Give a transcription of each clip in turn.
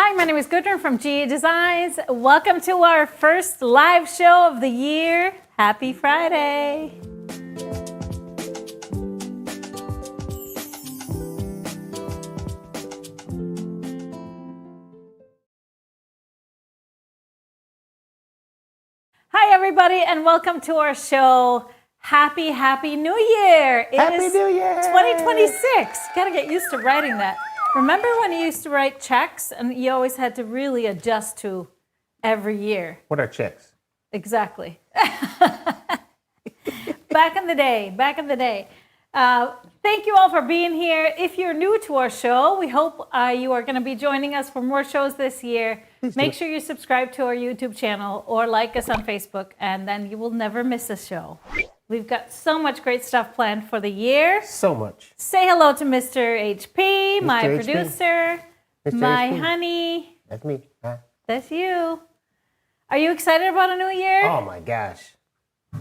Hi, my name is Gudrun from GE Designs. Welcome to our first live show of the year. Happy Friday. Hi, everybody, and welcome to our show. Happy New Year. Happy New Year. 2026. Gotta get used to writing that. Remember when you used to write checks and you always had to really adjust to every year? What are checks? Exactly. Back in the day. Thank you all for being here. If you're new to our show, we hope you are going to be joining us for more shows this year. Make sure you subscribe to our YouTube channel or like us on Facebook, and then you will never miss a show. We've got so much great stuff planned for the year. So much. Say hello to Mr. HP, my HP. producer, Mr. my HP. honey. That's me. Huh? That's you. Are you excited about a new year? Oh my gosh.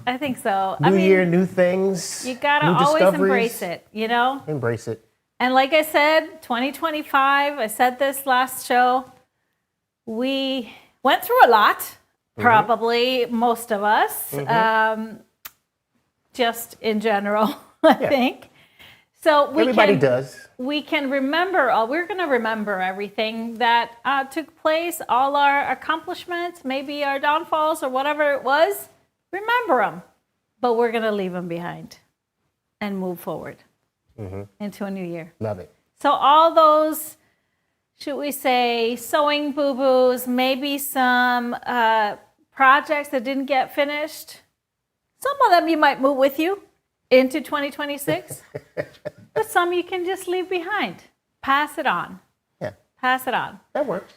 I think so. New year, new things. You gotta new always discoveries. embrace it, you know? Embrace it. And like I said, 2025, I said this last show, we went through a lot, probably most of us, just in general, I think. So Everybody does. We can remember, we're going to remember everything that took place, all our accomplishments, maybe our downfalls or whatever it was. Remember them, but we're going to leave them behind and move forward into a new year. Love it. So all those, should we say, sewing boo-boos, maybe some projects that didn't get finished, some of them you might move with you into 2026, but some you can just leave behind. Pass it on. Yeah. Pass it on. That works.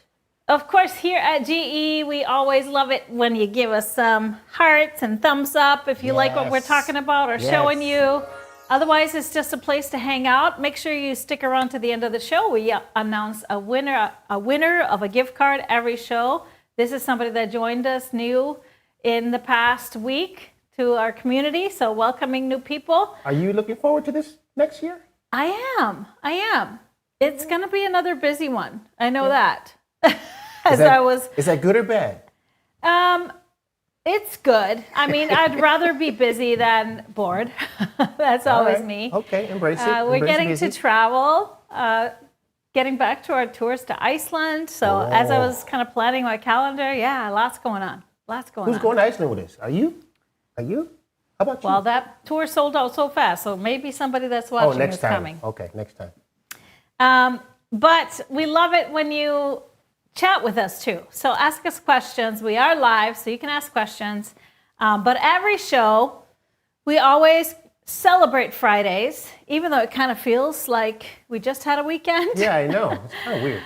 Of course, here at GE, we always love it when you give us some hearts and thumbs up if you like what we're talking about or showing you. Otherwise, it's just a place to hang out. Make sure you stick around to the end of the show. We announce a winner of a gift card every show. This is somebody that joined us new in the past week to our community, so welcoming new people. Are you looking forward to this next year? I am. It's going to be another busy one. I know that. Is that good or bad? It's good. I mean, I'd rather be busy than bored. That's always me. Okay, embrace it. We're getting to travel, getting back to our tours to Iceland. So as I was kind of planning my calendar, lots going on. Who's going to Iceland with us? Are you? How about you? Well, that tour sold out so fast, so maybe somebody that's watching next is time. coming. Okay, next time. But we love it when you chat with us too. So ask us questions. We are live, so you can ask questions. But every show, we always celebrate Fridays, even though it kind of feels like we just had a weekend. Yeah, I know. It's kind of weird.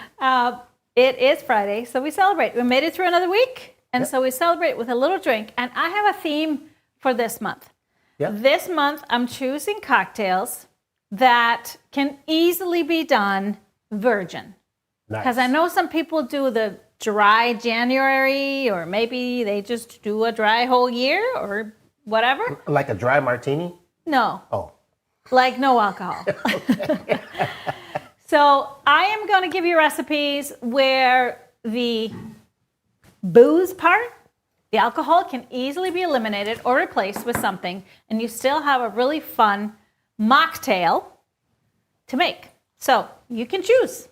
It is Friday, so we celebrate. We made it through another week, and so we celebrate with a little drink. And I have a theme for this month. Yep. This month, I'm choosing cocktails that can easily be done virgin. Because I know some people do the dry January, or maybe they just do a dry whole year or whatever. Like a dry martini? No. Oh. Like no alcohol. So I am going to give you recipes where the booze part, the alcohol, can easily be eliminated or replaced with something, and you still have a really fun mocktail to make. So you can choose.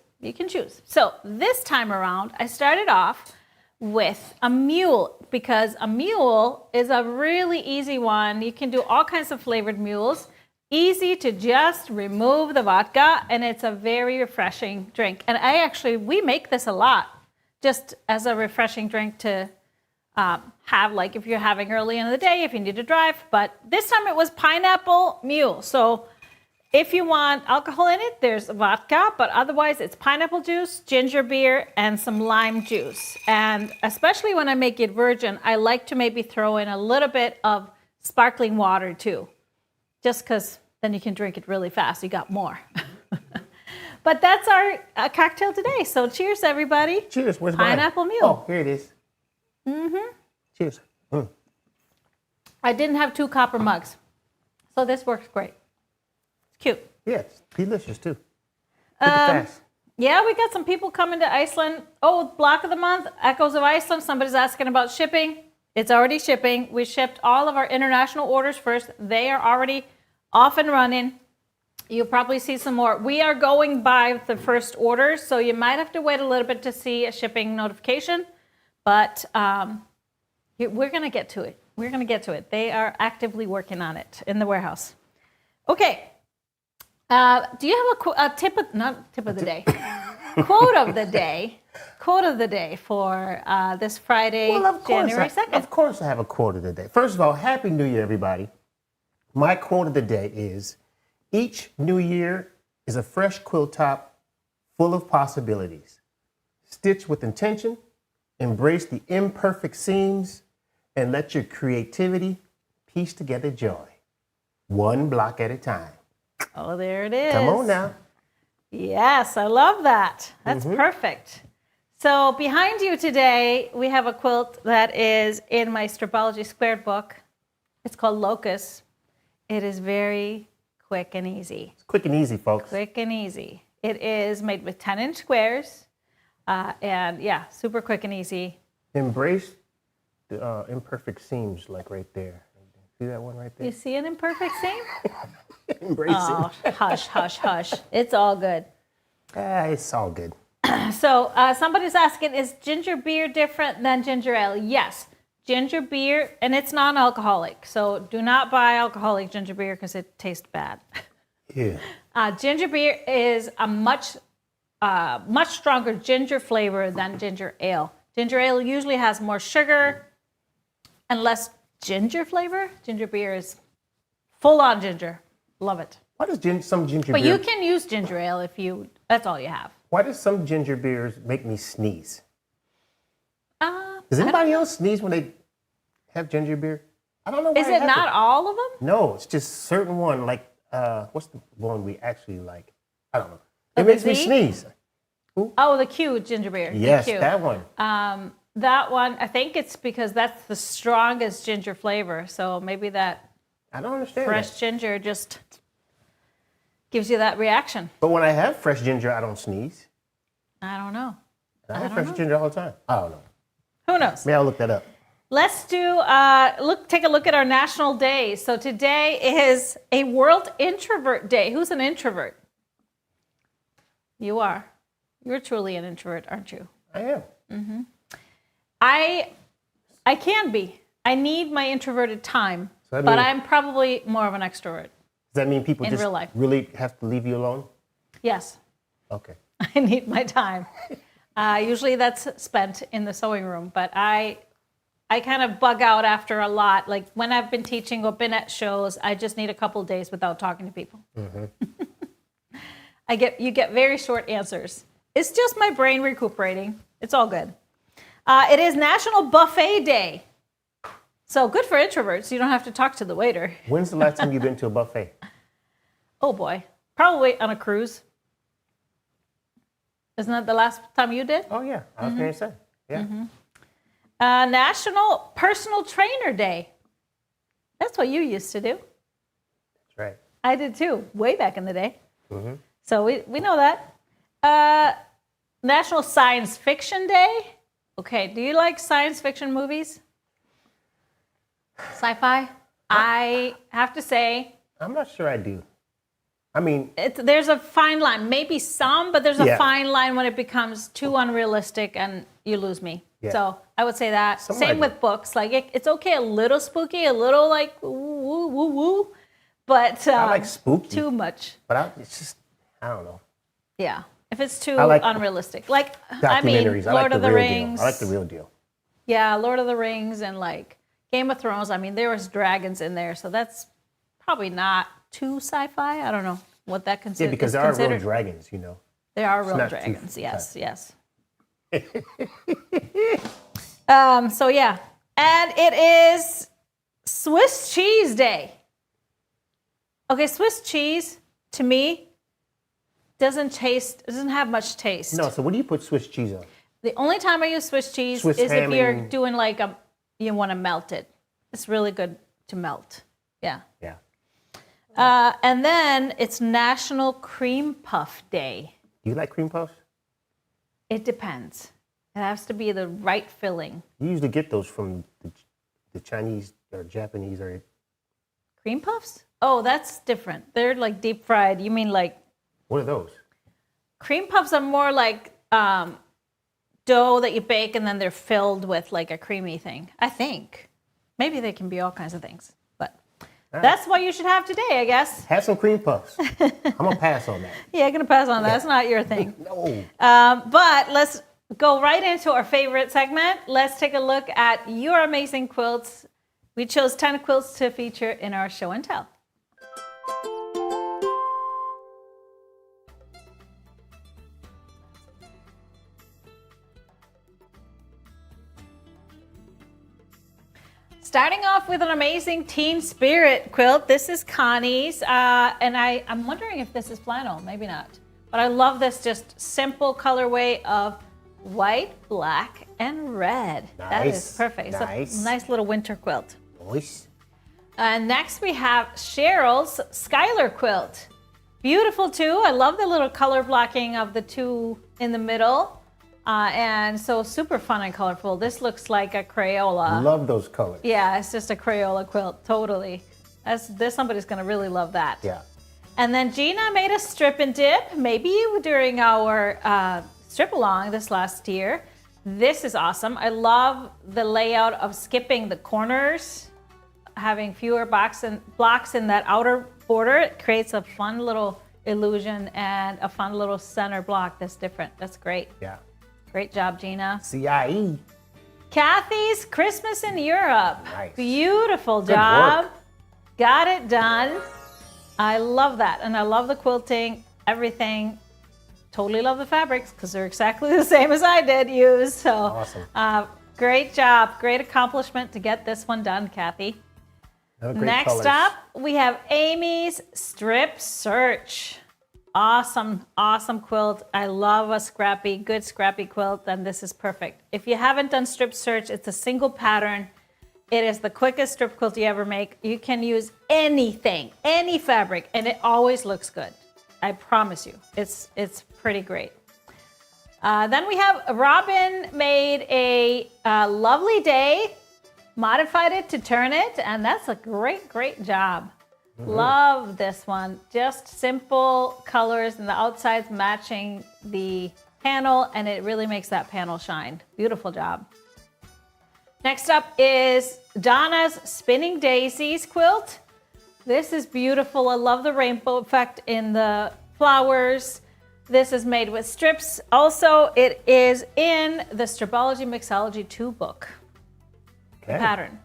So this time around, I started off with a mule, because a mule is a really easy one. You can do all kinds of flavored mules. Easy to just remove the vodka, and it's a very refreshing drink. And we make this a lot, just as a refreshing drink to have, like if you're having early in the day, if you need to drive. But this time it was pineapple mule. So if you want alcohol in it, there's vodka, but otherwise it's pineapple juice, ginger beer, and some lime juice. And especially when I make it virgin, I like to maybe throw in a little bit of sparkling water too, just because then you can drink it really fast. You got more. But that's our cocktail today. So cheers, everybody. Cheers. Where's Pineapple mine? Mule. Oh, here it is. Cheers. I didn't have 2 copper mugs, so this works great. It's cute. Yeah, it's delicious too. Fast. Yeah, we got some people coming to Iceland. Oh, block of the month, Echoes of Iceland. Somebody's asking about shipping. It's already shipping. We shipped all of our international orders first. They are already off and running. You'll probably see some more. We are going by the first orders, so you might have to wait a little bit to see a shipping notification. But we're going to get to it. We're going to get to it. They are actively working on it in the warehouse. Okay. Do you have a tip of, not tip of the day, quote of the day? Quote of the day for this Friday, January 2nd. Of course I have a quote of the day. First of all, Happy New Year, everybody. My quote of the day is, each new year is a fresh quilt top full of possibilities. Stitch with intention, embrace the imperfect seams, and let your creativity piece together joy. One block at a time. Oh, there it is. Come on now. Yes, I love that. That's perfect. So behind you today, we have a quilt that is in my Stripology Squared book. It's called Locust. It is very quick and easy. It's quick and easy, folks. Quick and easy. It is made with 10-inch squares. And yeah, super quick and easy. Embrace the imperfect seams, like right there. See that one right there? You see an imperfect seam? Embrace it. Hush, hush, hush. It's all good. It's all good. So somebody's asking, is ginger beer different than ginger ale? Yes. Ginger beer, and it's non-alcoholic. So do not buy alcoholic ginger beer because it tastes bad. Yeah. Ginger beer is a much stronger ginger flavor than ginger ale. Ginger ale usually has more sugar and less ginger flavor. Ginger beer is full on ginger. Love it. Why does some ginger But beer... you can use ginger ale if that's all you have. Why does some ginger beers make me sneeze? Does anybody else sneeze when they have ginger beer? I don't know why. Is it not all of them? No, it's just certain one, like, what's the one we actually like? I don't know. It The makes me Z? sneeze. Oh, the Q ginger beer. the Yes, Q. that one. That one, I think it's because that's the strongest ginger flavor. So maybe that I don't understand fresh that. ginger just gives you that reaction. But when I have fresh ginger, I don't sneeze. I don't know. I have fresh ginger all the time. I don't know. Who knows? Maybe I'll look that up. Let's do take a look at our national days. So today is a World Introvert Day. Who's an introvert? You are. You're truly an introvert, aren't you? I am. Mm-hmm. I can be. I need my introverted time, So that but means- I'm probably more of an extrovert. Does that mean people In just real life. really have to leave you alone? Yes, Okay. I need my time. Usually that's spent in the sewing room, but I kind of bug out after a lot. Like when I've been teaching or been at shows, I just need a couple of days without talking to people. Mm-hmm. You get very short answers. It's just my brain recuperating. It's all good. It is National Buffet Day. So good for introverts. You don't have to talk to the waiter. When's the last time you've been to a buffet? Oh boy, probably on a cruise. Isn't that the last time you did? Oh, yeah. I was going to say. Yeah. Mm-hmm. National Personal Trainer Day. That's what you used to do. That's right. I did too, way back in the day. Mm-hmm. So we know that. National Science Fiction Day. Okay, do you like science fiction movies? Sci-fi? I have to say, I'm not sure I do. I mean, there's a fine line. Maybe some, but there's a Yeah. fine line when it becomes too unrealistic and you lose me. Yeah. So I would say that. Some I Same do. with books. Like it's okay, a little spooky, a little like woo woo woo, but I like spooky. too much. But it's just, I don't know. Yeah, if it's too I like unrealistic. Like I mean, Documentaries. I Lord like the of the real Rings. deal. I like the real deal. Yeah, Lord of the Rings and like Game of Thrones. I mean, there was dragons in there, so that's probably not too sci-fi. I don't know what that Yeah, consider- because is there are real considered. dragons, you know. There are real not too dragons. Yes, sci-fi. yes. So yeah, and it is Swiss Cheese Day. Okay, Swiss cheese to me doesn't have much taste. No, so what do you put Swiss cheese on? The only time I use Swiss cheese Swiss is if ham you're and- doing like you want to melt it. It's really good to melt. Yeah. Yeah. And then it's National Cream Puff Day. Do you like cream puffs? It depends. It has to be the right filling. You usually get those from the Chinese or Japanese or... Cream puffs? Oh, that's different. They're like deep fried. You mean like... What are those? Cream puffs are more like dough that you bake and then they're filled with like a creamy thing, I think. Maybe they can be all kinds of things, but that's what you should have today, I guess. Have some cream puffs. I'm going to pass on that. Yeah, I'm going to pass on that. That's not your thing. No. But let's go right into our favorite segment. Let's take a look at your amazing quilts. We chose 10 quilts to feature in our show and tell. Starting off with an amazing Teen Spirit quilt. This is Connie's, and I'm wondering if this is flannel, maybe not. But I love this just simple colorway of white, black, and red. Nice. That is perfect. Nice. It's a nice little winter quilt. Nice. Next we have Cheryl's Skylar quilt. Beautiful too. I love the little color blocking of the two in the middle. And so super fun and colorful. This looks like a Crayola. Love those colors. Yeah, it's just a Crayola quilt, totally. Somebody's gonna really love that. Yeah. And then Gina made a strip and dip, maybe during our strip along this last year. This is awesome. I love the layout of skipping the corners, having fewer blocks in that outer border. It creates a fun little illusion and a fun little center block that's different. That's great. Yeah. Great job, Gina. CIE. Kathy's Christmas in Europe. Nice. Beautiful Good job. work. Got it done. I love that. And I love the quilting, everything. Totally love the fabrics because they're exactly the same as I did use. So Awesome. Great job. Great accomplishment to get this one done, Kathy. Next colors. up, we have Amy's Strip Search. Awesome, awesome quilt. I love a good scrappy quilt, and this is perfect. If you haven't done Strip Search, it's a single pattern. It is the quickest strip quilt you ever make. You can use anything, any fabric, and it always looks good. I promise you, it's pretty great. Then we have Robin made a lovely day, modified it to turn it, and that's a great job. Love this one. Just simple colors and the outsides matching the panel, and it really makes that panel shine. Beautiful job. Next up is Donna's Spinning Daisies quilt. This is beautiful. I love the rainbow effect in the flowers. This is made with strips. Also, it is in the Stripology Mixology 2 book. Okay. Pattern.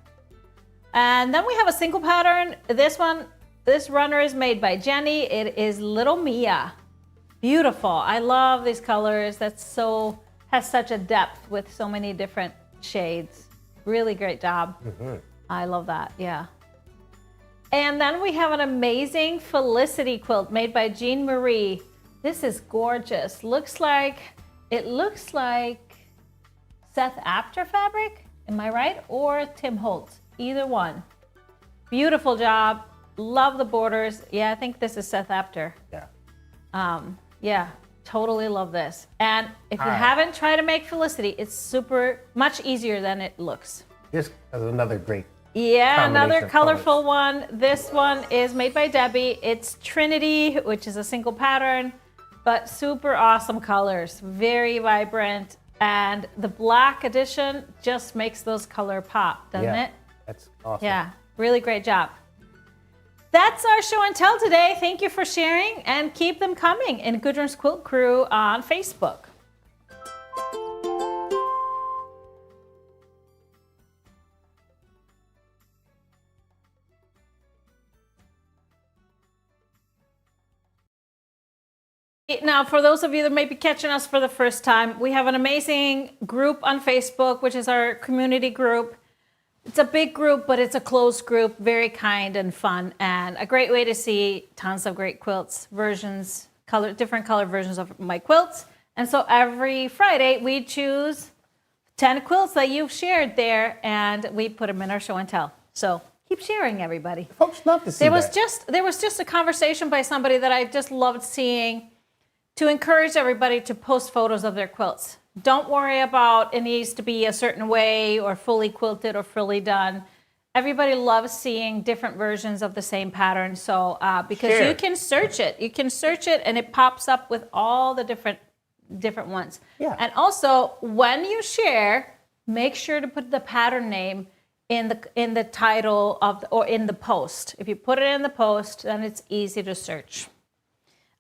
And then we have a single pattern. This runner is made by Jenny. It is Little Mia. Beautiful. I love these colors. Has such a depth with so many different shades. Really great job. I love that. Yeah. And then we have an amazing Felicity quilt made by Jean Marie. This is gorgeous. It looks like Seth Apter fabric. Am I right? Or Tim Holtz. Either one. Beautiful job. Love the borders. Yeah, I think this is Seth Apter. Yeah. Yeah, totally love this. And if you haven't tried to make Felicity, it's super much easier than it looks. This is another great. Yeah, another Combination of colorful one. This one is made by Debbie. It's Trinity, which is a single pattern, but super awesome colors. Very vibrant. And the black edition just makes those color pop, doesn't it? That's awesome. Yeah, really great job. That's our show and tell today. Thank you for sharing, and keep them coming in Gudrun's Quilt Crew on Facebook. Now, for those of you that may be catching us for the first time, we have an amazing group on Facebook, which is our community group. It's a big group, but it's a closed group, very kind and fun, and a great way to see tons of great quilts, different color versions of my quilts. And so every Friday, we choose 10 quilts that you've shared there, and we put them in our show and tell. So keep sharing, everybody. Folks love to see There was just a conversation by somebody that I just loved seeing to encourage everybody to post photos of their quilts. Don't worry about it needs to be a certain way or fully quilted or fully done. Everybody loves seeing different versions of the same pattern. So because Share. you can search it and it pops up with all the different ones. Yeah. And also when you share, make sure to put the pattern name in the title of or in the post. If you put it in the post, then it's easy to search.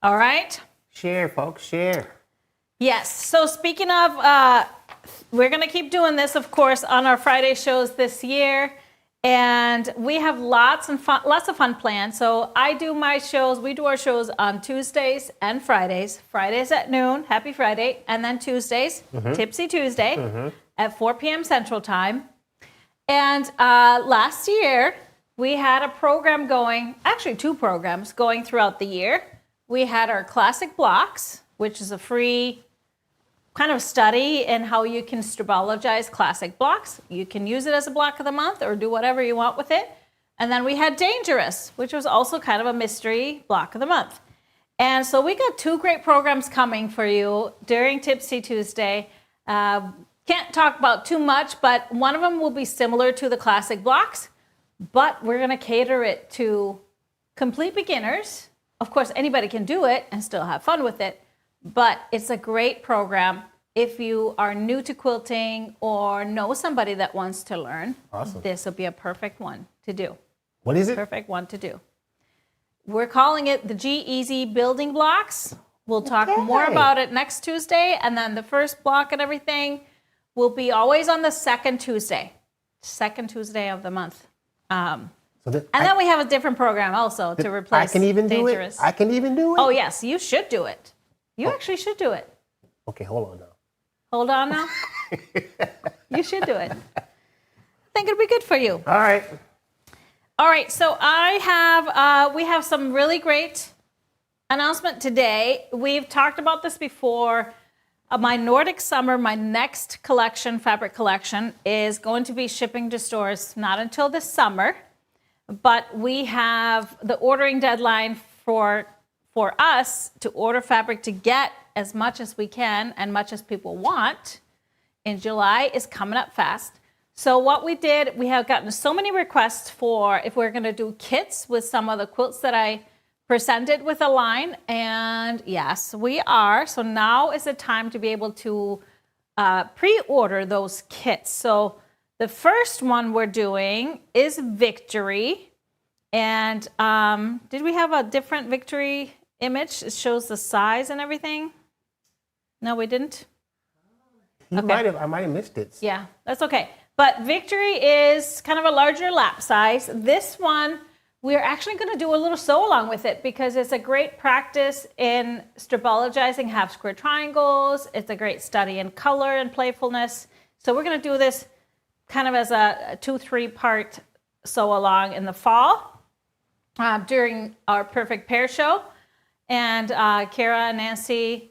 All right. Share, folks, share. Yes. So speaking of, we're going to keep doing this, of course, on our Friday shows this year. And we have lots of fun planned. So we do our shows on Tuesdays and Fridays. Fridays at noon, happy Friday. And then Tuesdays, Tipsy Tuesday at 4 p.m. Central Time. And last year, we had a program going, actually 2 programs going throughout the year. We had our classic blocks, which is a free kind of study in how you can strabologize classic blocks. You can use it as a block of the month or do whatever you want with it. And then we had Dangerous, which was also kind of a mystery block of the month. And so we got 2 great programs coming for you during Tipsy Tuesday. Can't talk about too much, but one of them will be similar to the classic blocks, but we're going to cater it to complete beginners. Of course, anybody can do it and still have fun with it. But it's a great program if you are new to quilting or know somebody that wants to learn. Awesome. This will be a perfect one to do. What is it? Perfect one to do. We're calling it the G-Easy Building Blocks. We'll talk more about it next Tuesday. And then the first block and everything will be always on the second Tuesday of the month. And then we have a different program also to replace I can even Dangerous. do it? I can even do it? Oh, yes, you should do it. You actually should do it. Okay, hold on now. Hold on now. You should do it. I think it'll be good for you. All right. All right, so we have some really great announcement today. We've talked about this before. My Nordic Summer, my next collection, fabric collection, is going to be shipping to stores not until this summer, but we have the ordering deadline for us to order fabric to get as much as we can and much as people want in July is coming up fast. So what we did, we have gotten so many requests for if we're going to do kits with some of the quilts that I presented with a line. And yes, we are. So now is the time to be able to pre-order those kits. So the first one we're doing is Victory. And did we have a different Victory image? It shows the size and everything. No, we didn't. I might have missed it. Yeah, that's okay. But Victory is kind of a larger lap size. This one, we're actually going to do a little sew along with it because it's a great practice in strabologizing half square triangles. It's a great study in color and playfulness. So we're going to do this kind of as a 2-3 part sew along in the fall during our Perfect Pair Show. And Kara and Nancy's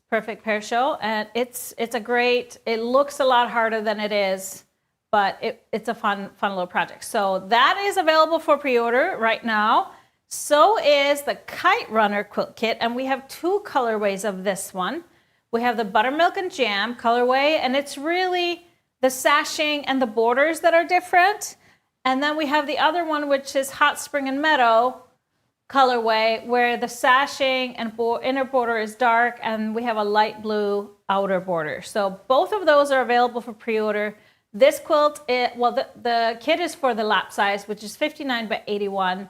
Perfect Pair Show. And it's a great, it looks a lot harder than it is, but it's a fun little project. So that is available for pre-order right now. So is the Kite Runner quilt kit. And we have 2 colorways of this one. We have the Buttermilk and Jam colorway, and it's really the sashing and the borders that are different. And then we have the other one, which is Hot Spring and Meadow colorway, where the sashing and inner border is dark, and we have a light blue outer border. So both of those are available for pre-order. This quilt, the kit is for the lap size, which is 59 by 81.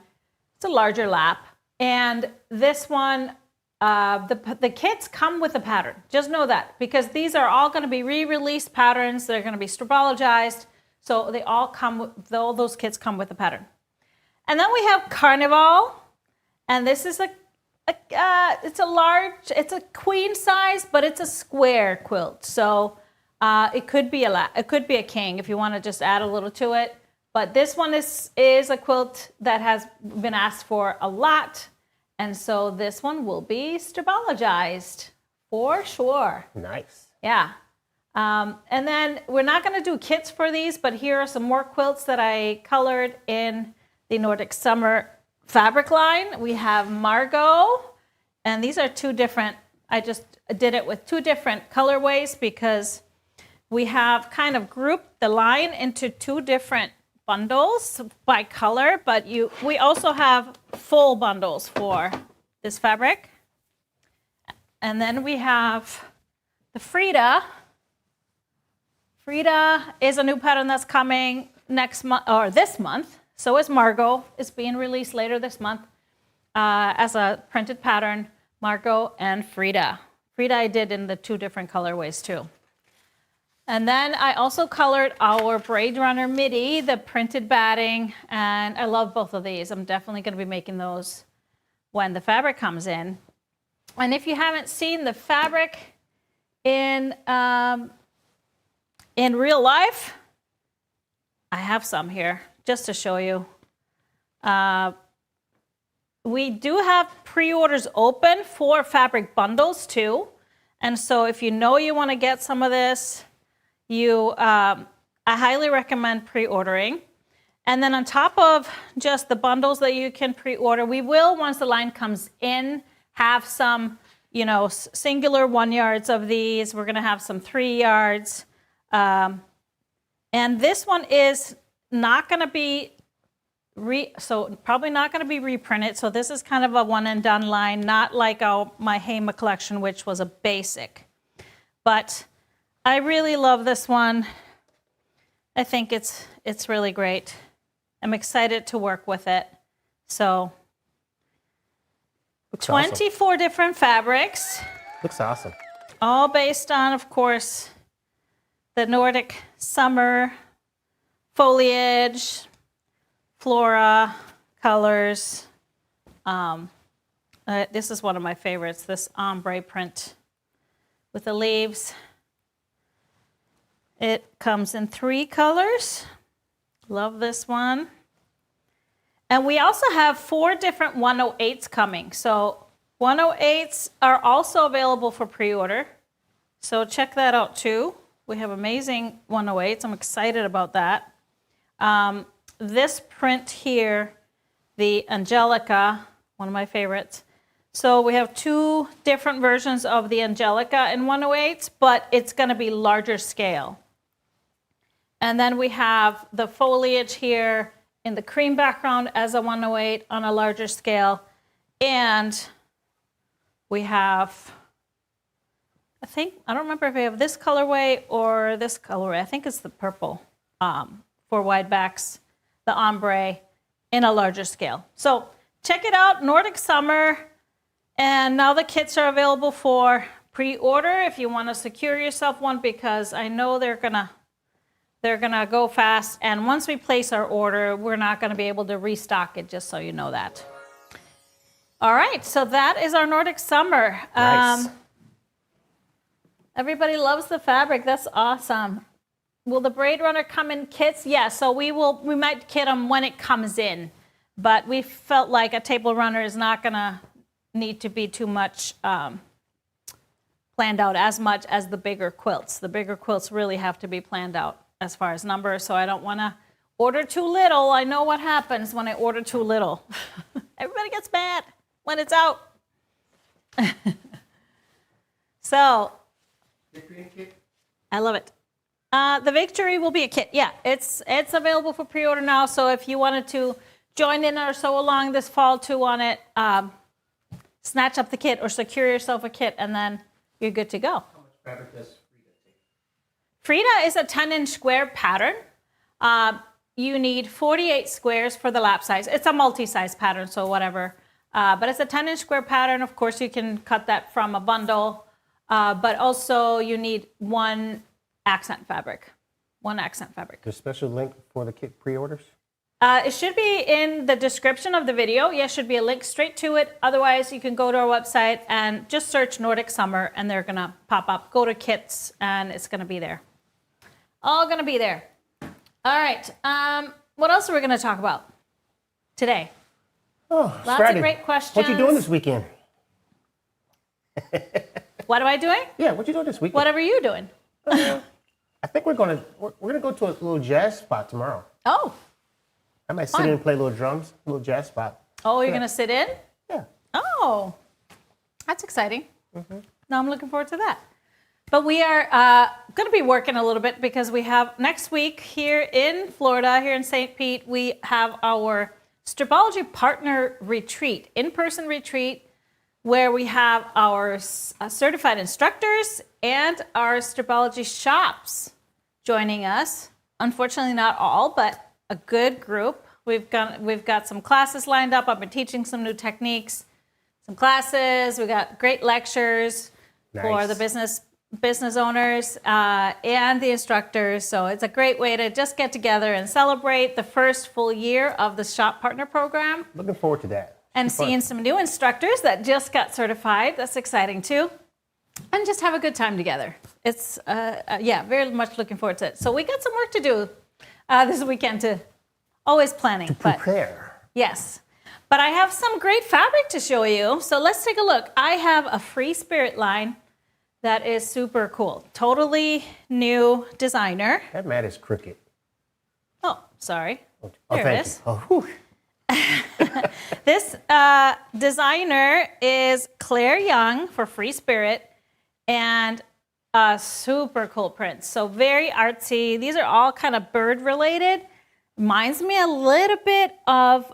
It's a larger lap. And this one, the kits come with a pattern. Just know that, because these are all going to be re-released patterns. They're going to be strabologized. So they all all those kits come with a pattern. And then we have Carnival. And this is it's a queen size, but it's a square quilt. So it could be a king if you want to just add a little to it. But this one is a quilt that has been asked for a lot. And so this one will be strabologized for sure. Nice. Yeah. And then we're not going to do kits for these, but here are some more quilts that I colored in the Nordic Summer fabric line. We have Margot, and these are 2 different I just did it with 2 different colorways because we have kind of grouped the line into 2 different bundles by color, but we also have full bundles for this fabric. And then we have the Frida. Frida is a new pattern that's coming next month, or this month. So is Margot. It's being released later this month as a printed pattern. Margot and Frida. Frida I did in the 2 different colorways too. And then I also colored our Braid Runner midi, the printed batting, and I love both of these. I'm definitely going to be making those when the fabric comes in. And if you haven't seen the fabric in real life, I have some here just to show you. We do have pre-orders open for fabric bundles too. And so if you know you want to get some of this, I highly recommend pre-ordering. And then on top of just the bundles that you can pre-order, we will, once the line comes in, have some, singular 1 yards of these. We're going to have some 3 yards. And this one is not going to be probably not going to be reprinted. So this is kind of a one and done line, not like my Hema collection, which was a basic. But I really love this one. I think it's really great. I'm excited to work with it. So Looks 24 awesome. different fabrics. Looks awesome. All based on, of course, the Nordic summer foliage, flora, colors. This is one of my favorites, this ombre print with the leaves. It comes in 3 colors. Love this one. And we also have 4 different 108s coming. So 108s are also available for pre-order. So check that out too. We have amazing 108s. I'm excited about that. This print here, the Angelica, one of my favorites. So we have 2 different versions of the Angelica in 108s, but it's going to be larger scale. And then we have the foliage here in the cream background as a 108 on a larger scale. And we have, I don't remember if we have this colorway or this colorway. I think it's the purple for wide backs, the ombre in a larger scale. So check it out, Nordic Summer. And now the kits are available for pre-order if you want to secure yourself one, because I know they're gonna go fast. And once we place our order, we're not gonna be able to restock it, just so you know that. All right, so that is our Nordic Summer. Nice. Everybody loves the fabric. That's awesome. Will the Braid Runner come in kits? Yeah, so we might kit them when it comes in, but we felt like a table runner is not gonna need to be too much planned out as much as the bigger quilts. The bigger quilts really have to be planned out as far as numbers, so I don't want to order too little. I know what happens when I order too little. Everybody gets mad when it's out. So, I love it. The Victory will be a kit. Yeah, it's available for pre-order now, so if you wanted to join in or sew along this fall too on it, snatch up the kit or secure yourself a kit, and then you're good to go. How much fabric does Frida take? Frida is a 10-inch square pattern. You need 48 squares for the lap size. It's a multi-size pattern, so whatever. But it's a 10-inch square pattern. Of course, you can cut that from a bundle. But also, you need 1 accent fabric. 1 accent fabric. There's a special link for the kit pre-orders? It should be in the description of the video. Yes, should be a link straight to it. Otherwise, you can go to our website and just search Nordic Summer, and they're going to pop up. Go to kits, and it's going to be there. All going to be there. All right. What else are we going to talk about today? Oh, it's Lots Friday. of great questions. What you doing this weekend? What am I doing? Yeah, what you doing this weekend? What are you doing? I think we're gonna go to a little jazz spot tomorrow. Oh. I might sit in and play little drums, a little jazz spot. Oh, you're going to sit in? Yeah. Oh. That's exciting. Now I'm looking forward to that. But we are going to be working a little bit because we have next week here in Florida, here in St. Pete, we have our Stripology Partner Retreat, in-person retreat, where we have our certified instructors and our Stripology shops joining us. Unfortunately, not all, but a good group. We've got some classes lined up. I've been teaching some new techniques, some classes. We got great lectures for the business owners and the instructors. So it's a great way to just get together and celebrate the first full year of the Shop Partner Program. Looking forward to that. And seeing some new instructors that just got certified. That's exciting too. And just have a good time together. It's, very much looking forward to it. So we got some work to do this weekend to always planning. To prepare. Yes. But I have some great fabric to show you. So let's take a look. I have a FreeSpirit line that is super cool. Totally new designer. That mat is crooked. Oh, sorry. Oh, there thank it is. you. Oh, whew. This designer is Clare Young for FreeSpirit, and super cool prints. So very artsy. These are all kind of bird related. Reminds me a little bit of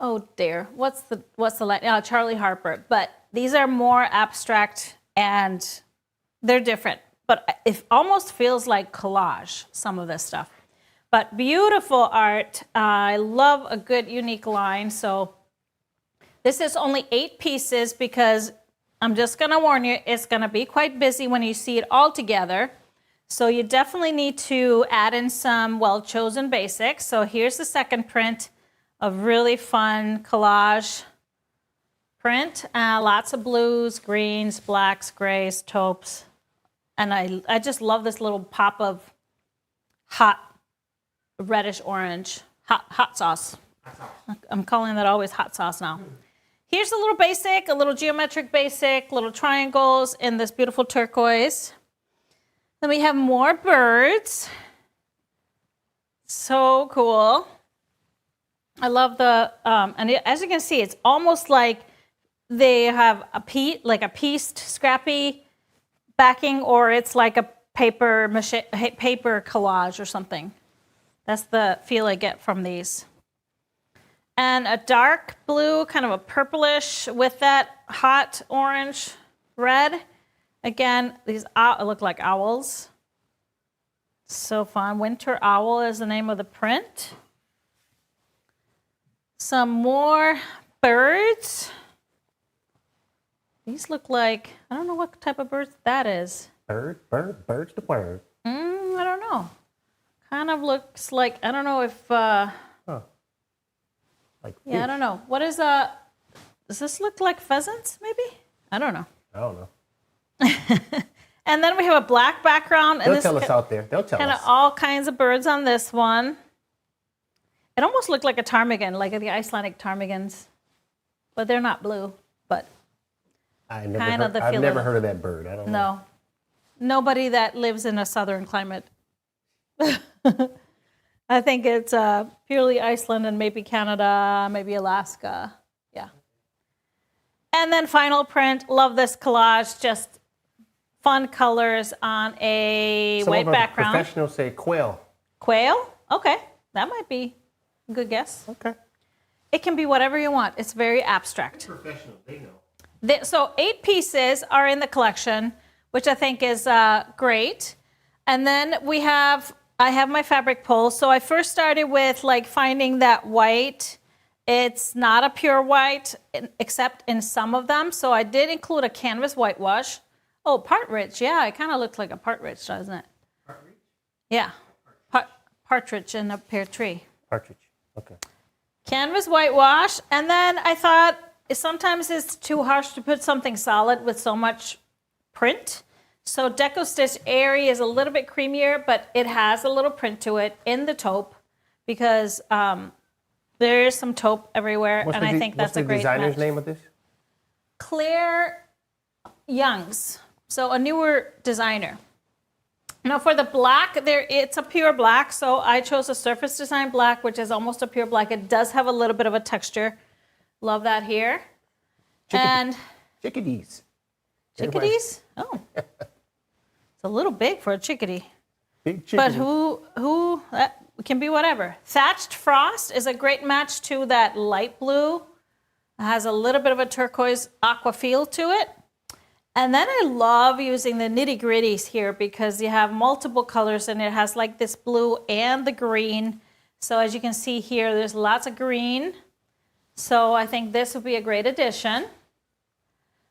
oh dear, what's the line? Charlie Harper. But these are more abstract and they're different. But it almost feels like collage, some of this stuff. But beautiful art. I love a good unique line. So this is only 8 pieces because I'm just going to warn you, it's going to be quite busy when you see it all together. So you definitely need to add in some well-chosen basics. So here's the second print, a really fun collage print. Lots of blues, greens, blacks, grays, taupes. And I just love this little pop of hot reddish orange, hot sauce. I'm calling that always hot sauce now. Here's a little basic, a little geometric basic, little triangles in this beautiful turquoise. Then we have more birds. So cool. I love the, and as you can see, it's almost like they have a pieced, scrappy backing, or it's like a paper collage or something. That's the feel I get from these. And a dark blue, kind of a purplish with that hot orange red. Again, these look like owls. So fun. Winter Owl is the name of the print. Some more birds. These look like, I don't know what type of bird that is. Bird's the word. I don't know. Kind of looks like, I don't know if, Like yeah, I fish. don't know. What is does this look like pheasants maybe? I don't know. I don't know. And then we have a black background. They'll tell us out there. They'll tell Kind of us. all kinds of birds on this one. It almost looked like a ptarmigan, like the Icelandic ptarmigans. But they're not blue, but I've kind of the I've feel never of it. heard of that bird. I don't know. no. Nobody that lives in a southern climate. I think it's purely Iceland and maybe Canada, maybe Alaska. Yeah. And then final print. Love this collage. Just fun colors on a Some white of our background. professionals say quail. Quail? Okay. That might be a good guess. Okay. It can be whatever you want. It's very abstract. Professional, they know. So 8 pieces are in the collection, which I think is great. And then I have my fabric pull. So I first started with like finding that white. It's not a pure white, except in some of them. So I did include a canvas whitewash. Oh, partridge. Yeah, it kind of looks like a partridge, doesn't it? Partridge? Yeah. Partridge in a pear tree. Partridge. Okay. Canvas whitewash. And then I thought sometimes it's too harsh to put something solid with so much print. So Deco Stitch Airy is a little bit creamier, but it has a little print to it in the taupe because there is some taupe everywhere, and I think that's a great What's the designer's match. name of this? Clare Young's, so a newer designer. Now for the black, it's a pure black, so I chose a Surface Design black, which is almost a pure black. It does have a little bit of a texture. Love that here. And Chickadees. Chickadees? Oh. It's a little big for a chickadee. Big chickadee. But who that can be whatever. Thatched Frost is a great match to that light blue. It has a little bit of a turquoise aqua feel to it. And then I love using the nitty gritties here because you have multiple colors and it has like this blue and the green. So as you can see here, there's lots of green. So I think this would be a great addition.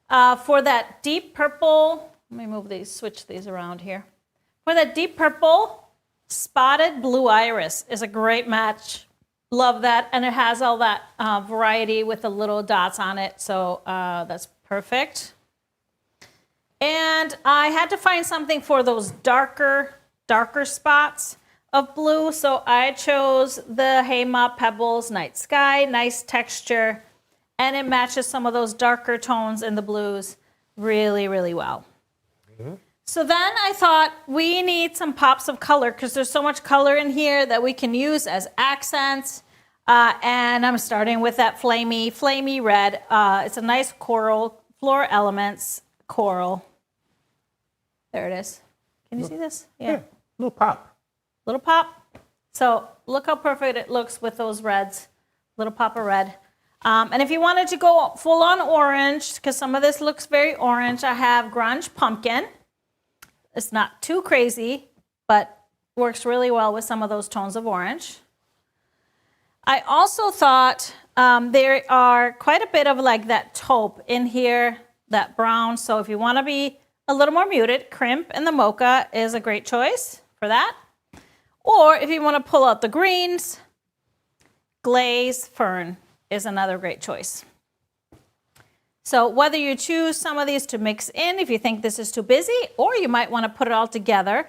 For that deep purple, let me move these, switch these around here. For that deep purple, spotted blue iris is a great match. Love that. And it has all that variety with the little dots on it. So that's perfect. And I had to find something for those darker spots of blue. So I chose the Hema Pebbles Night Sky, nice texture. And it matches some of those darker tones in the blues really, really well. Mm-hmm. So then I thought we need some pops of color because there's so much color in here that we can use as accents. And I'm starting with that flamey red. It's a nice coral, Floor Elements coral. There it is. Can you see this? Yeah, little pop. Little pop. So look how perfect it looks with those reds. Little pop of red. And if you wanted to go full on orange, because some of this looks very orange, I have Grunge Pumpkin. It's not too crazy, but works really well with some of those tones of orange. I also thought there are quite a bit of like that taupe in here, that brown. So if you want to be a little more muted, Crimp and the Mocha is a great choice for that. Or if you want to pull out the greens, Glaze Fern is another great choice. So whether you choose some of these to mix in if you think this is too busy, or you might want to put it all together,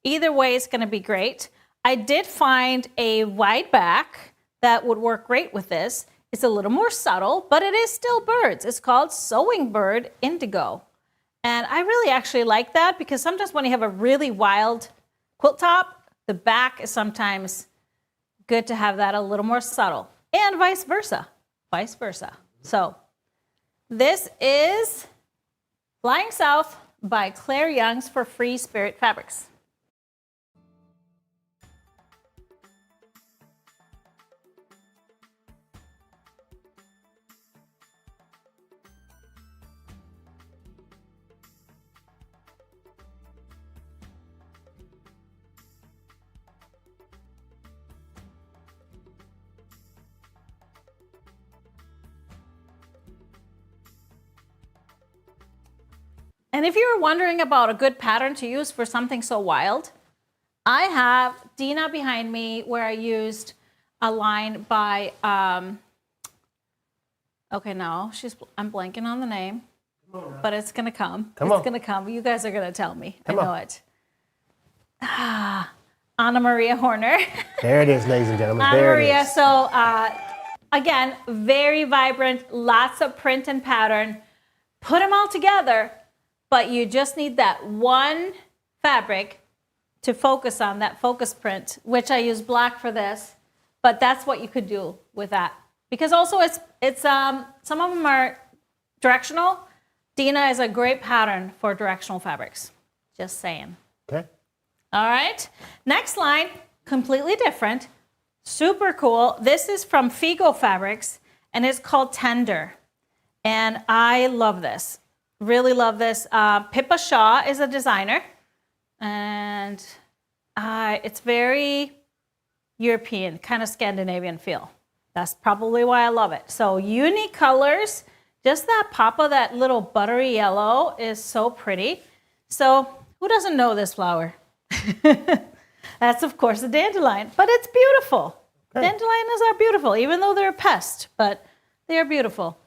either way is going to be great. I did find a wide back that would work great with this. It's a little more subtle, but it is still birds. It's called Sewing Bird Indigo. And I really actually like that because sometimes when you have a really wild quilt top, the back is sometimes good to have that a little more subtle. And vice versa. So this is Flying South by Clare Youngs for FreeSpirit Fabrics. And if you're wondering about a good pattern to use for something so wild, I have Dina behind me where I used a line by, okay, no, I'm blanking on the name, but it's going to come. It's going to come. You guys are going to tell me. I know it. Anna Maria Horner. There it is, ladies and gentlemen. Anna there Maria. it is. So again, very vibrant, lots of print and pattern. Put them all together. But you just need that one fabric to focus on, that focus print, which I use black for this. But that's what you could do with that. Because also it's some of them are directional. Dina is a great pattern for directional fabrics. Just saying. Okay. All right. Next line, completely different. Super cool. This is from Figo Fabrics, and it's called Tender. And I love this. Really love this. Pippa Shaw is a designer, and it's very European, kind of Scandinavian feel. That's probably why I love it. So unique colors, just that pop of that little buttery yellow is so pretty. So who doesn't know this flower? That's of course a dandelion, but it's beautiful. Okay. Dandelions are beautiful, even though they're a pest, but they are beautiful.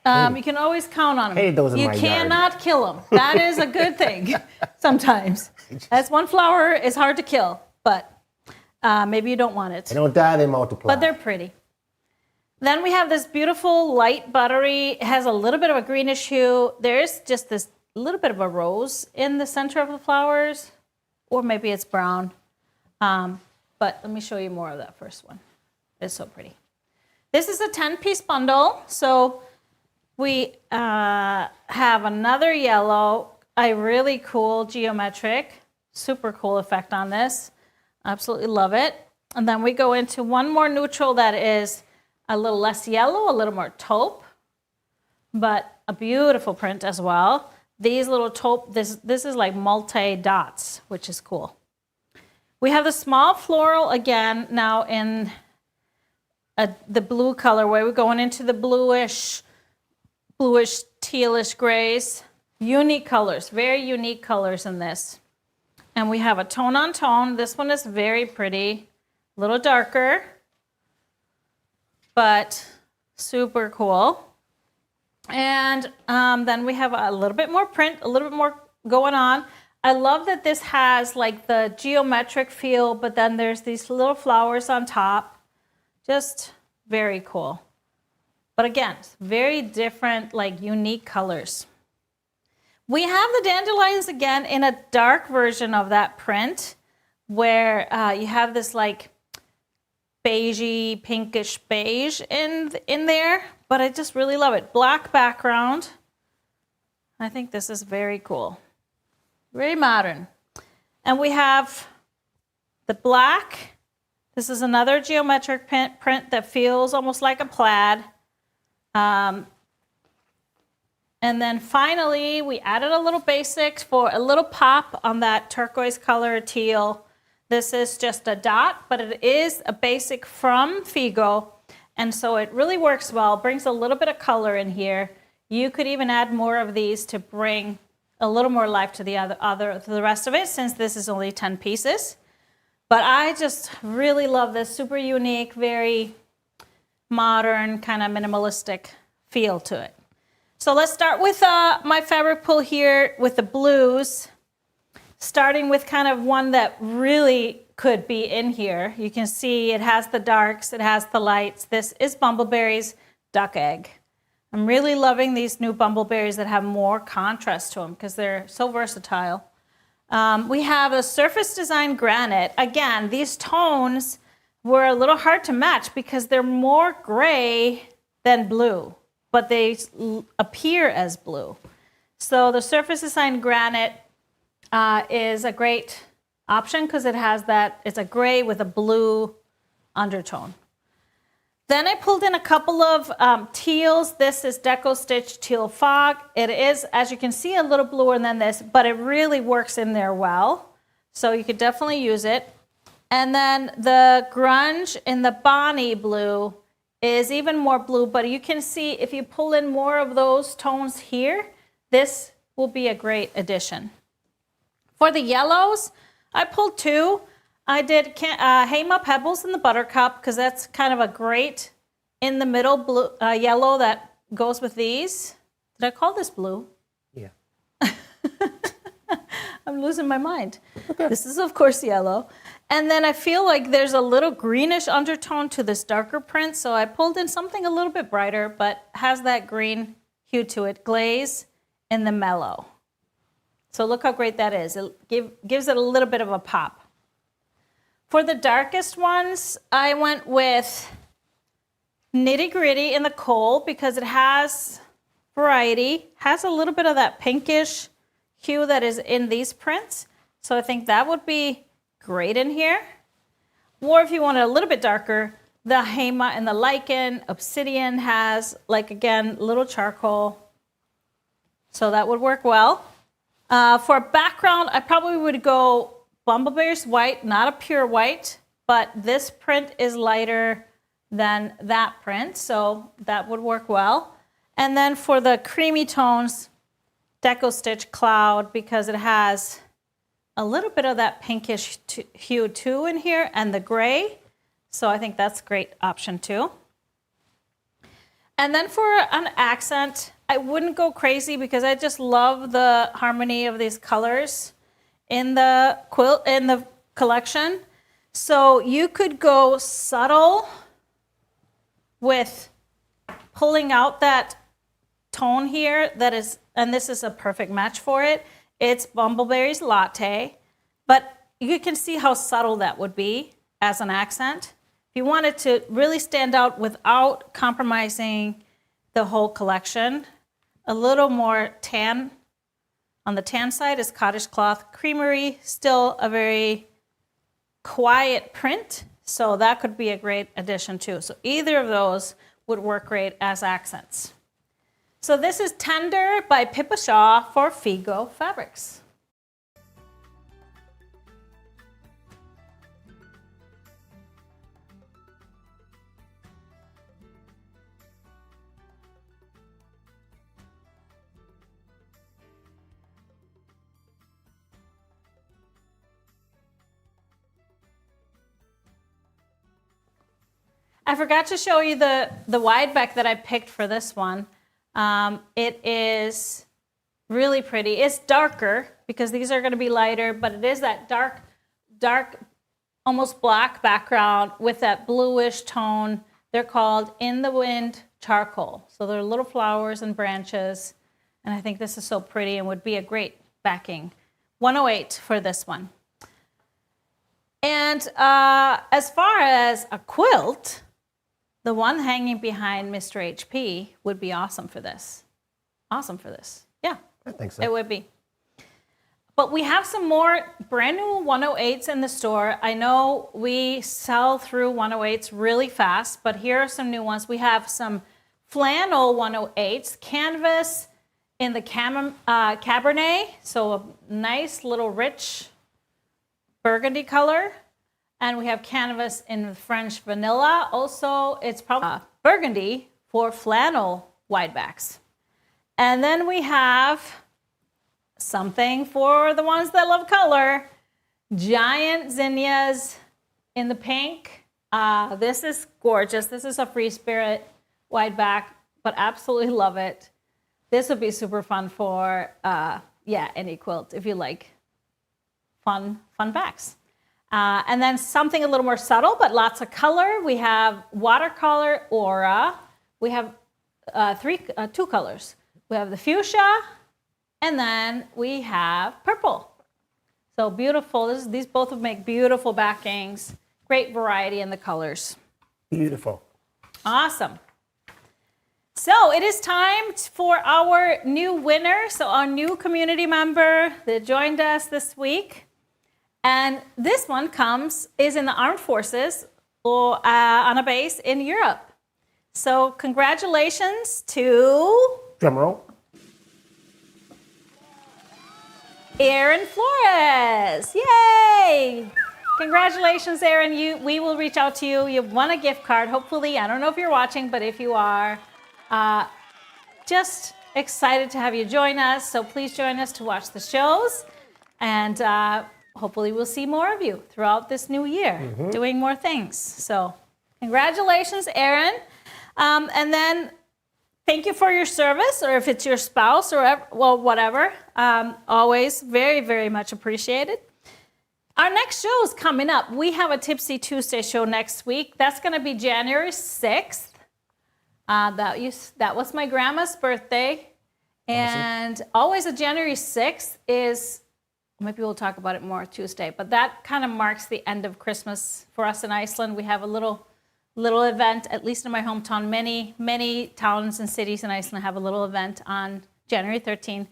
You can always count on them. You cannot kill them. That is a good thing sometimes. That's one flower is hard to kill, but maybe you don't want it. They don't die, they multiply. But they're pretty. Then we have this beautiful light buttery. It has a little bit of a greenish hue. There's just this little bit of a rose in the center of the flowers, or maybe it's brown. But let me show you more of that first one. It's so pretty. This is a 10-piece bundle. So we have have another yellow, a really cool geometric, super cool effect on this. Absolutely love it. And then we go into one more neutral that is a little less yellow, a little more taupe, but a beautiful print as well. These little taupe, this is like multi dots, which is cool. We have the small floral again now in the blue color where we're going into the bluish, tealish grays. Unique colors, very unique colors in this. And we have a tone on tone. This one is very pretty, a little darker, but super cool. And then we have a little bit more print, a little bit more going on. I love that this has like the geometric feel, but then there's these little flowers on top. Just very cool. But again, very different, like unique colors. We have the dandelions again in a dark version of that print where you have this like beigey, pinkish beige in there, but I just really love it. Black background. I think this is very cool. Very modern. And we have the black. This is another geometric print that feels almost like a plaid. And then finally, we added a little basics for a little pop on that turquoise color teal. This is just a dot, but it is a basic from Figo. And so it really works well, brings a little bit of color in here. You could even add more of these to bring a little more life to the rest of it, since this is only 10 pieces. But I just really love this, super unique, very modern, kind of minimalistic feel to it. So let's start with my fabric pool here with the blues, starting with kind of one that really could be in here. You can see it has the darks, it has the lights. This is Bumbleberry's Duck Egg. I'm really loving these new Bumbleberries that have more contrast to them because they're so versatile. We have a Surface Design Granite. Again, these tones were a little hard to match because they're more gray than blue, but they appear as blue. So the Surface Design Granite is a great option because it has that, it's a gray with a blue undertone. Then I pulled in a couple of teals. This is Deco Stitch Teal Fog. It is, as you can see, a little bluer than this, but it really works in there well. So you could definitely use it. And then the Grunge in the Bonnie blue is even more blue, but you can see if you pull in more of those tones here, this will be a great addition. For the yellows, I pulled two. I did Hema Pebbles in the Buttercup because that's kind of a great in the middle blue, yellow that goes with these. Did I call this blue? Yeah. I'm losing my mind. Okay. This is, of course, yellow. And then I feel like there's a little greenish undertone to this darker print, so I pulled in something a little bit brighter, but has that green hue to it. Glaze in the mellow. So look how great that is. It gives it a little bit of a pop. For the darkest ones, I went with Nitty Gritty in the Coal because it has variety, has a little bit of that pinkish hue that is in these prints. So I think that would be great in here. Or if you want it a little bit darker, the Hema and the Lichen Obsidian has, like, again, little charcoal. So that would work well. For background, I probably would go Bumbleberry's White, not a pure white, but this print is lighter than that print, so that would work well. And then for the creamy tones, Deco Stitch Cloud, because it has a little bit of that pinkish hue too in here, and the gray. So I think that's a great option too. And then for an accent, I wouldn't go crazy because I just love the harmony of these colors in the quilt, in the collection. So you could go subtle with pulling out that tone here that is, and this is a perfect match for it. It's Bumbleberry's Latte, but you can see how subtle that would be as an accent. If you wanted to really stand out without compromising the whole collection, a little more tan. On the tan side is cottage cloth creamery, still a very quiet print, so that could be a great addition too. So either of those would work great as accents. So this is Tender by Pippa for Figo Fabrics. I forgot to show you the wide back that I picked for this one. It is really pretty. It's darker because these are going to be lighter, but it is that dark, almost black background with that bluish tone. They're called In the Wind Charcoal. So they're little flowers and branches. And I think this is so pretty and would be a great backing. 108 for this one. And as far as a quilt, the one hanging behind Mr. HP would be awesome for this. Awesome for this. Yeah. I think so. It would be. But we have some more brand new 108s in the store. I know we sell through 108s really fast, but here are some new ones. We have some flannel 108s, canvas in the Cabernet, so a nice little rich burgundy color. And we have canvas in French vanilla. Also, it's probably burgundy for flannel wide backs. And then we have something for the ones that love color. Giant zinnias in the pink. This is gorgeous. This is a FreeSpirit wide back, but absolutely love it. This would be super fun for, any quilt if you like fun backs. And then something a little more subtle, but lots of color. We have watercolor aura. We have two colors. We have the fuchsia, and then we have purple. So beautiful. These both would make beautiful backings. Great variety in the colors. Beautiful. Awesome. So it is time for our new winner. So our new community member that joined us this week. And this one is in the armed forces or on a base in Europe. So congratulations to... Drum roll. Aaron Flores. Yay! Congratulations, Aaron. We will reach out to you. You've won a gift card. Hopefully, I don't know if you're watching, but if you are, just excited to have you join us. So please join us to watch the shows. And hopefully we'll see more of you throughout this new year, doing more things. So congratulations, Aaron. And then thank you for your service, or if it's your spouse or whatever. Always very, very much appreciated. Our next show is coming up. We have a Tipsy Tuesday show next week. That's going to be January 6th. That was my grandma's birthday. And awesome. Always a January 6th is... Maybe we'll talk about it more Tuesday, but that kind of marks the end of Christmas for us in Iceland. We have a little event, at least in my hometown. Many towns and cities in Iceland have a little event on January 13th,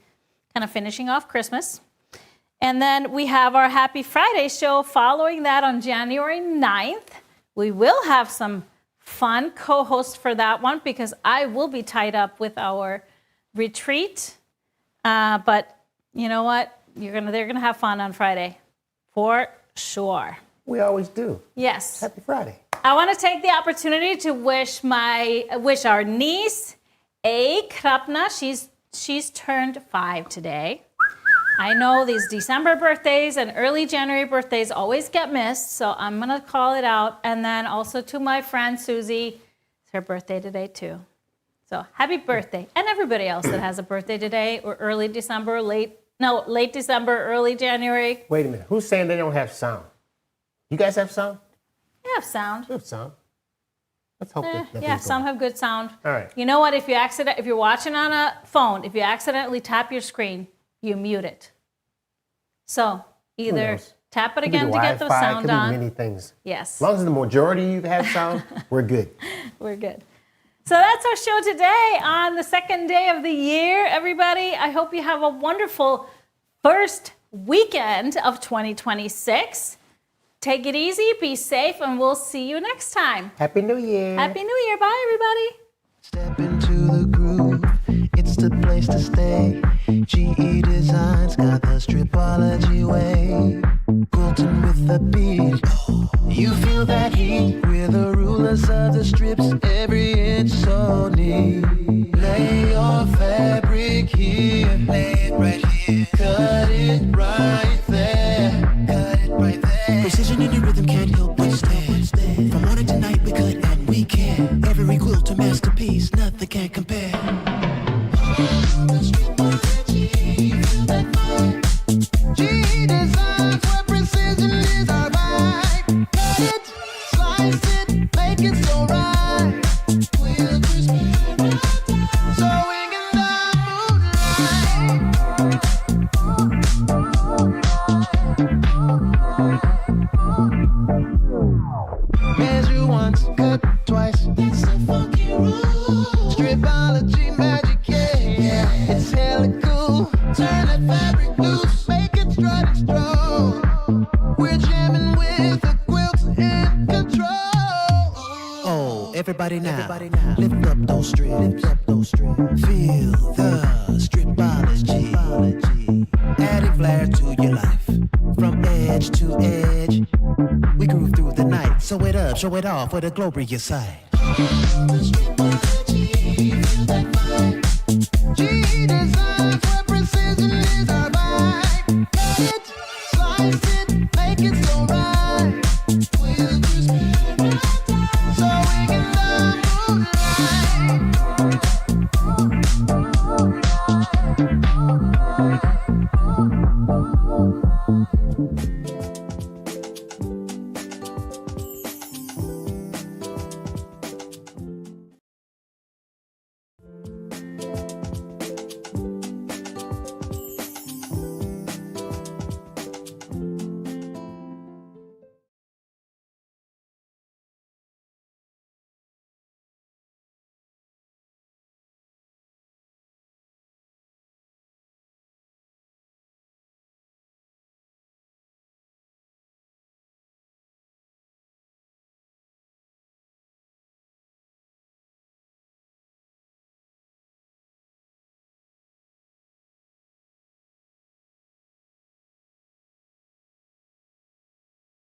kind of finishing off Christmas. And then we have our Happy Friday show following that on January 9th. We will have some fun co-hosts for that one because I will be tied up with our retreat. But you know what? They're gonna have fun on Friday, for sure. We always do. Yes. Happy Friday. I want to take the opportunity to wish our niece, A. Krapna. She's turned 5 today. I know these December birthdays and early January birthdays always get missed, so I'm gonna call it out. And then also to my friend Susie, it's her birthday today too. So happy birthday, and everybody else that has a birthday today or early December, late December, early January. Wait a minute. Who's saying they don't have sound? You guys have sound? We have sound. We have sound. Let's hope that yeah, some have good sound. All right. You know what? If you're watching on a phone, if you accidentally tap your screen, you mute it. So either tap it again to get the sound on. Could be many things. Yes. As long as the majority of you have sound, we're good. We're good. So that's our show today on the second day of the year, everybody. I hope you have a wonderful first weekend of 2026. Take it easy, be safe, and we'll see you next time. Happy New Year. Happy New Year. Bye, everybody. Step into the groove, it's the place to stay. GE Designs got the stripology way. Quilting with the beat, you feel that heat. We're the rulers of the strips, every inch so neat. Lay your fabric here, lay it right here. Cut it right there, cut it right there. Precision in the rhythm can't help but stand. From morning to night we cut and we care. Every quilt a masterpiece, nothing can compare. GE Designs where precision is our vibe. Cut it, slice it, make it so right. We'll just sewing in the moonlight. Measure once, cut twice. That's the funky rule. Stripology magic, yeah. It's hella cool. Turn that fabric loose, make it strut and stroll. We're jamming with the quilts in control. Oh, everybody now, lift up those strips, Feel the stripology, adding flair to your life. From edge to edge, we groove through the night. Sew it up, show it off with a glow bring your sight. GE Designs where precision is our vibe. Cut it, slice it, make it so right. We'll just sewing in the moonlight.